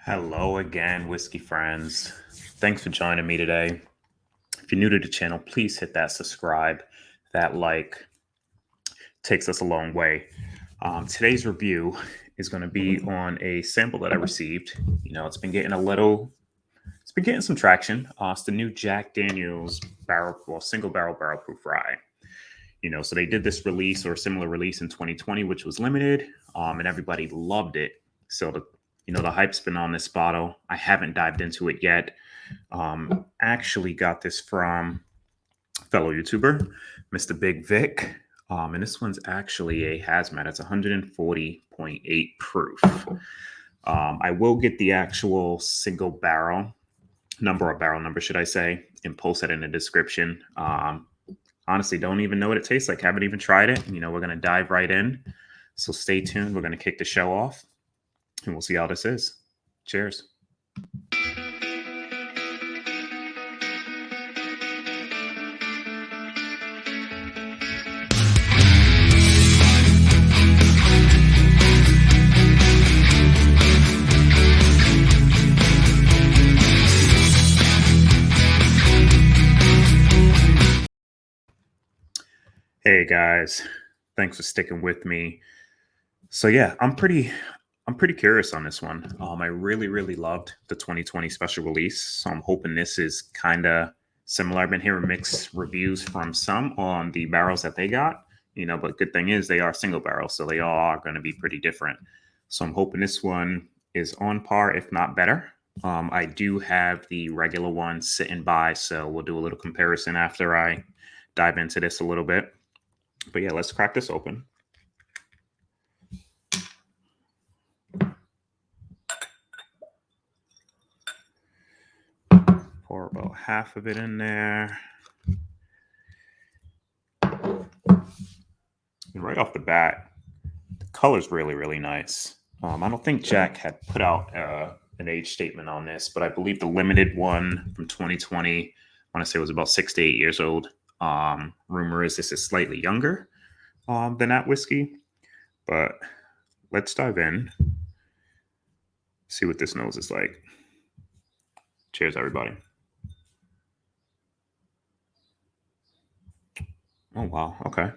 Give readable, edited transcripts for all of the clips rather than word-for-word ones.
Hello again, whiskey friends. Thanks for joining me today. If you're new to the channel, please hit that subscribe. That like takes us a long way. Today's review is going to be on a sample that I received. It's been it's been getting some traction. It's the new Jack Daniel's single barrel proof rye. So they did this release or similar release in 2020, which was limited, and everybody loved it. So the hype's been on this bottle. I haven't dived into it yet. Actually got this from fellow YouTuber, Mr. Big Vic. And this one's actually a hazmat. It's 140.8 proof. I will get the actual single barrel number, should I say, and post it in the description. Honestly, don't even know what it tastes like. Haven't even tried it. We're going to dive right in. So stay tuned. We're going to kick the show off and we'll see how this is. Cheers. Hey guys, thanks for sticking with me. So yeah, I'm pretty curious on this one. I really loved the 2020 special release, so I'm hoping this is kind of similar. I've been hearing mixed reviews from some on the barrels that they got, but good thing is they are single barrels, so they all are going to be pretty different. So I'm hoping this one is on par, if not better. I do have the regular one sitting by, so we'll do a little comparison after I dive into this a little bit. But yeah, let's crack this open. Pour about half of it in there. And right off the bat, the color's really nice. I don't think Jack had put out an age statement on this, but I believe the limited one from 2020, I want to say it was about 6 to 8 years old. Rumor is this is slightly younger than that whiskey, but let's dive in, see what this nose is like. Cheers, everybody. Oh, wow. Okay.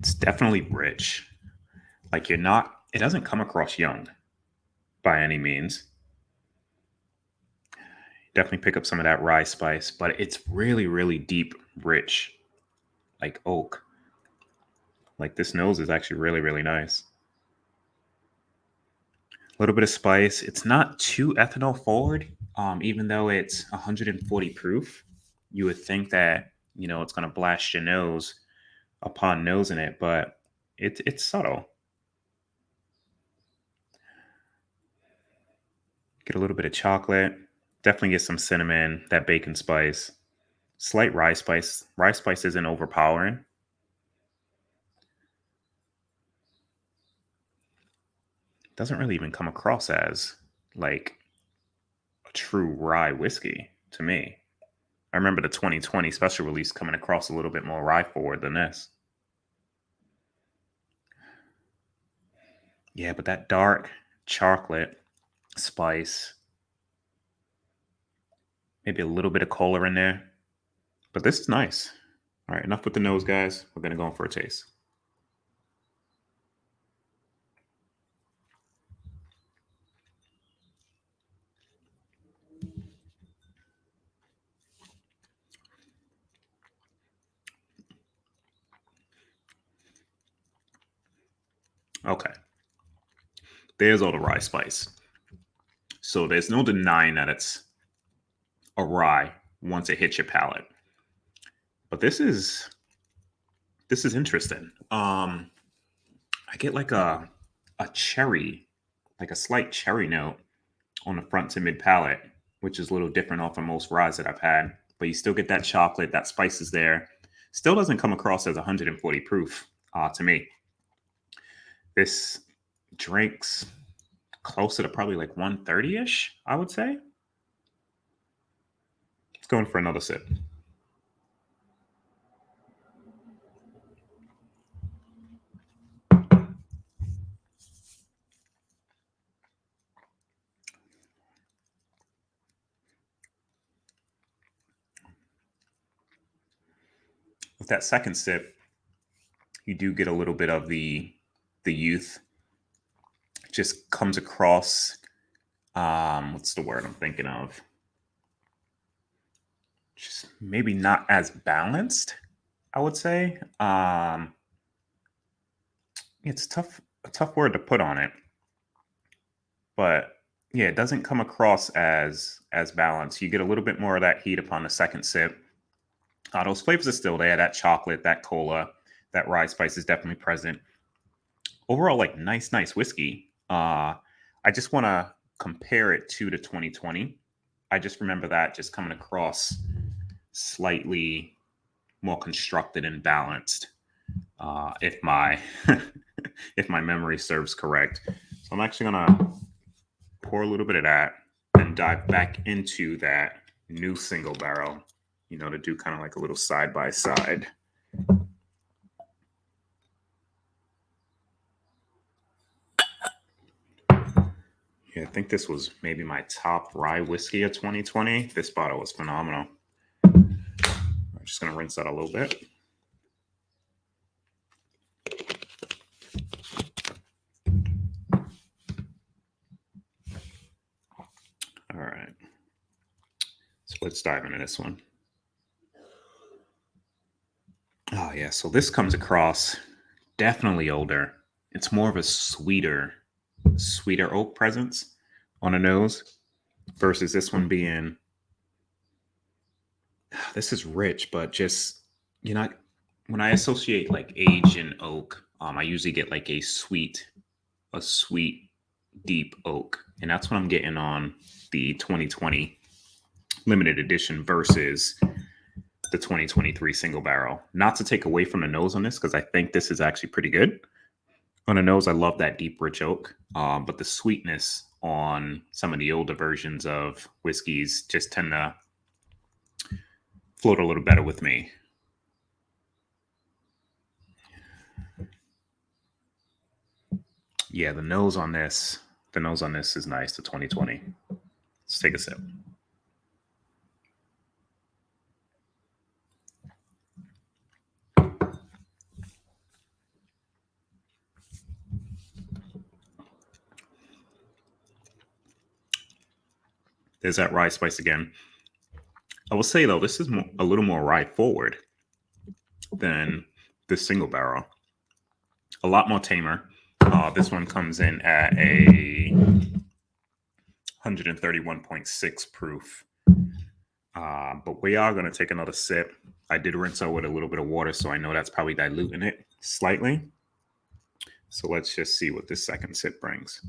It's definitely rich. Like it doesn't come across young by any means. Definitely pick up some of that rye spice, but it's really deep, rich, like oak. Like this nose is actually really nice. A little bit of spice. It's not too ethanol forward, even though it's 140 proof. You would think that it's going to blast your nose upon nosing it, but it's subtle. Get a little bit of chocolate. Definitely get some cinnamon, that bacon spice, slight rye spice. Rye spice isn't overpowering. Doesn't really even come across as like a true rye whiskey to me. I remember the 2020 special release coming across a little bit more rye forward than this. Yeah, but that dark chocolate spice, maybe a little bit of cola in there. But this is nice. All right, enough with the nose, guys. We're going to go in for a taste. Okay, there's all the rye spice. So there's no denying that it's a rye once it hits your palate. But this is interesting. I get like a cherry, like a slight cherry note on the front to mid palate, which is a little different off of most ryes that I've had. But you still get that chocolate, that spice is there. Still doesn't come across as 140 proof to me. This drinks closer to probably like 130 ish, I would say. Let's go in for another sip. that second sip, you do get a little bit of the youth. Just comes across. What's the word I'm thinking of? Just maybe not as balanced, I would say. It's a tough word to put on it, but yeah, it doesn't come across as balanced. You get a little bit more of that heat upon the second sip. Those flavors are still there. That chocolate, that cola, that rye spice is definitely present. Overall, like nice whiskey. I just want to compare it to the 2020. I just remember that just coming across slightly more constructed and balanced, if my if my memory serves correct. So I'm actually gonna pour a little bit of that and dive back into that new single barrel, to do kind of like a little side by side. Yeah, I think this was maybe my top rye whiskey of 2020. This bottle was phenomenal. I'm just gonna rinse that a little bit. All right. So let's dive into this one. Oh yeah, so this comes across definitely older. It's more of a sweeter oak presence on the nose versus this one being, this is rich, but just, when I associate like age and oak, I usually get like a sweet, deep oak. And that's what I'm getting on the 2020 limited edition versus the 2023 single barrel. Not to take away from the nose on this, because I think this is actually pretty good. On the nose, I love that deep, rich oak, but the sweetness on some of the older versions of whiskeys just tend to float a little better with me. Yeah, the nose on this is nice, the 2020. Let's take a sip. There's that rye spice again. I will say though, this is a little more rye forward than this single barrel. A lot more tamer. This one comes in at a 131.6 proof. But we are going to take another sip. I did rinse out with a little bit of water, so I know that's probably diluting it slightly. So let's just see what this second sip brings.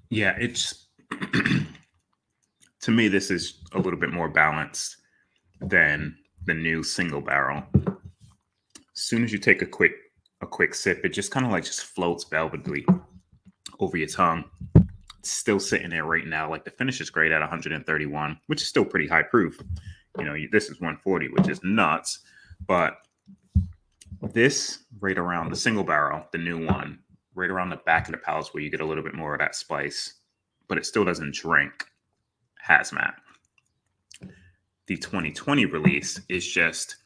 Yeah, it's to me, this is a little bit more balanced than the new single barrel. As soon as you take a quick sip, it just kind of like just floats velvetly over your tongue. It's still sitting there right now. Like the finish is great at 131, which is still pretty high proof. This is 140, which is nuts. But this right around the single barrel, the new one, right around the back of the palate where you get a little bit more of that spice, but it still doesn't drink hazmat. The 2020 release is just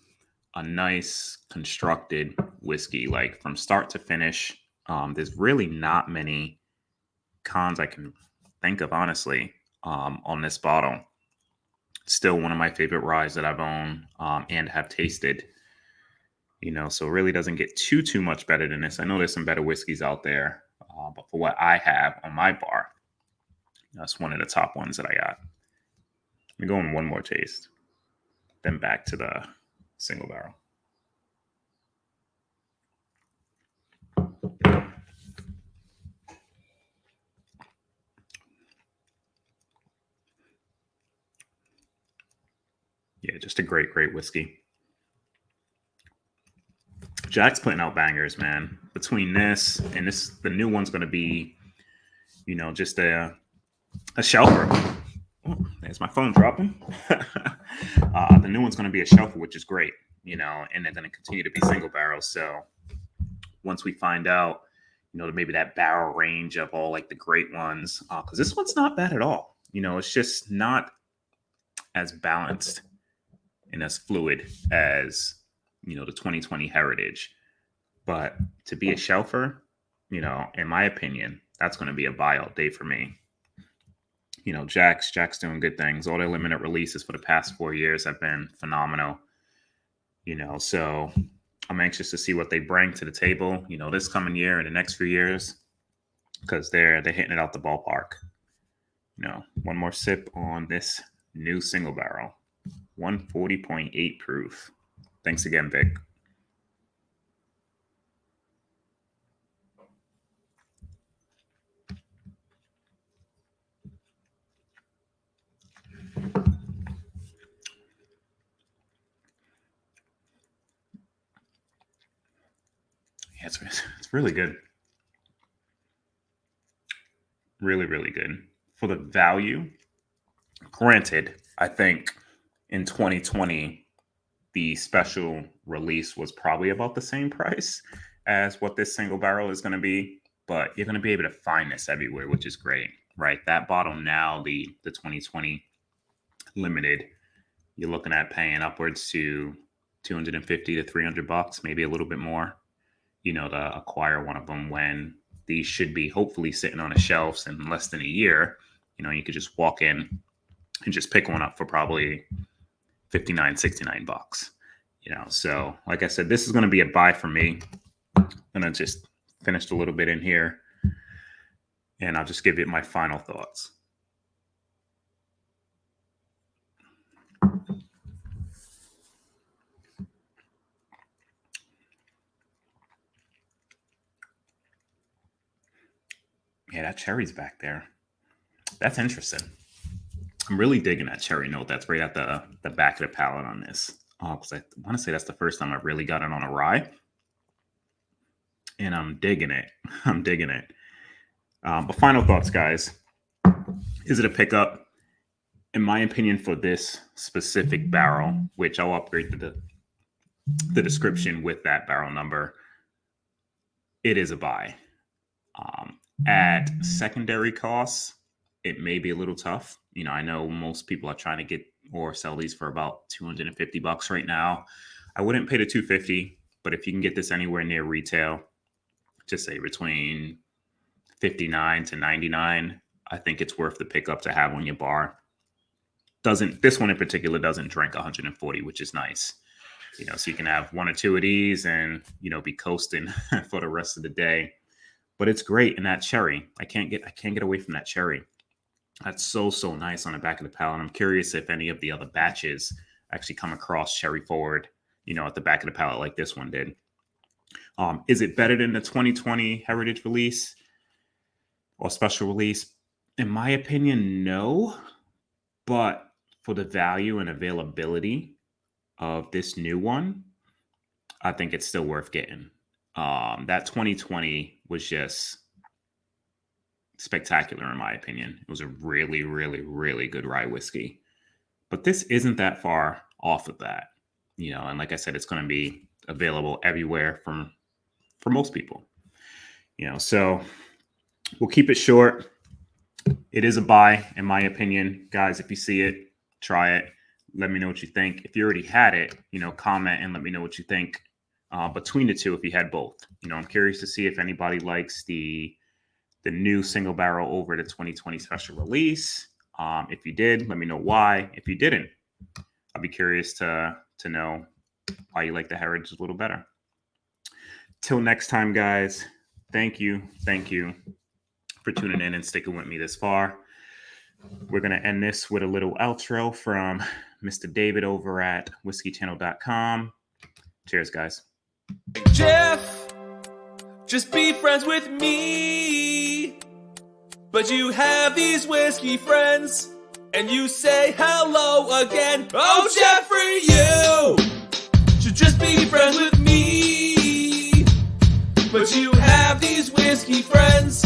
a nice constructed whiskey, like from start to finish. There's really not many cons I can think of, honestly, on this bottle. Still one of my favorite ryes that I've owned and have tasted. So it really doesn't get too much better than this. I know there's some better whiskeys out there, but for what I have on my bar, that's one of the top ones that I got. Let me go on one more taste, then back to the single barrel. Yeah, just a great whiskey. Jack's putting out bangers, man. Between this and this, the new one's going to be, just a shelfer. Oh, Is my phone dropping? The new one's going to be a shelfer, which is great, and they're going to continue to be single barrels. So once we find out, maybe that barrel range of all like the great ones, because this one's not bad at all. It's just not as balanced and as fluid as, the 2020 Heritage. But to be a shelfer, in my opinion, that's going to be a buy all day for me. Jack's doing good things. All their limited releases for the past 4 years have been phenomenal. So I'm anxious to see what they bring to the table, this coming year and the next few years, because they're hitting it out the ballpark. One more sip on this new single barrel, 140.8 proof. Thanks again, Vic. Yeah, it's really good. Really, really good. For the value, granted, I think in 2020, the special release was probably about the same price as what this single barrel is going to be, but you're going to be able to find this everywhere, which is great, right? That bottle now, the 2020 limited, you're looking at paying upwards to $250 to $300, maybe a little bit more, to acquire one of them, when these should be hopefully sitting on the shelves in less than a year. You could just walk in and just pick one up for probably $59, $69. So like I said, this is going to be a buy for me. I'm going to just finish a little bit in here, and I'll just give it my final thoughts. Yeah, that cherry's back there. That's interesting. I'm really digging that cherry note that's right at the back of the palate on this. Because I want to say that's the first time I've really got it on a rye. And I'm digging it. But final thoughts, guys. Is it a pickup? In my opinion, for this specific barrel, which I'll upgrade the description with that barrel number, it is a buy. At secondary costs, it may be a little tough. I know most people are trying to get or sell these for about $250 right now. I wouldn't pay the $250, but if you can get this anywhere near retail, just say between $59 to $99, I think it's worth the pickup to have on your bar. This one in particular doesn't drink 140, which is nice. So you can have one or two of these and, be coasting for the rest of the day. But it's great. And that cherry, I can't get away from that cherry. That's so nice on the back of the palate. I'm curious if any of the other batches actually come across cherry forward, at the back of the palate like this one did. Is it better than the 2020 Heritage release or special release? In my opinion, no. But for the value and availability of this new one, I think it's still worth getting. That 2020 was just spectacular in my opinion. It was a really, really, really good rye whiskey. But this isn't that far off of that, and like I said, it's going to be available everywhere for most people. So we'll keep it short. It is a buy, in my opinion. Guys, if you see it, try it. Let me know what you think. If you already had it, comment and let me know what you think between the two if you had both. I'm curious to see if anybody likes the new single barrel over the 2020 special release. If you did, let me know why. If you didn't, I'll be curious to know why you like the Heritage a little better. Till next time, guys, thank you for tuning in and sticking with me this far. We're going to end this with a little outro from Mr. David over at whiskeychannel.com. Cheers, guys. Jeff, just be friends with me. But you have these whiskey friends, and you say hello again. Oh, Jeffrey, you should just be friends with me. But you have these whiskey friends,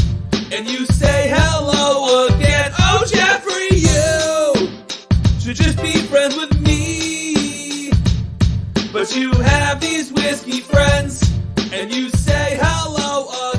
and you say hello again. Oh, Jeffrey, you you have these whiskey friends, and you say hello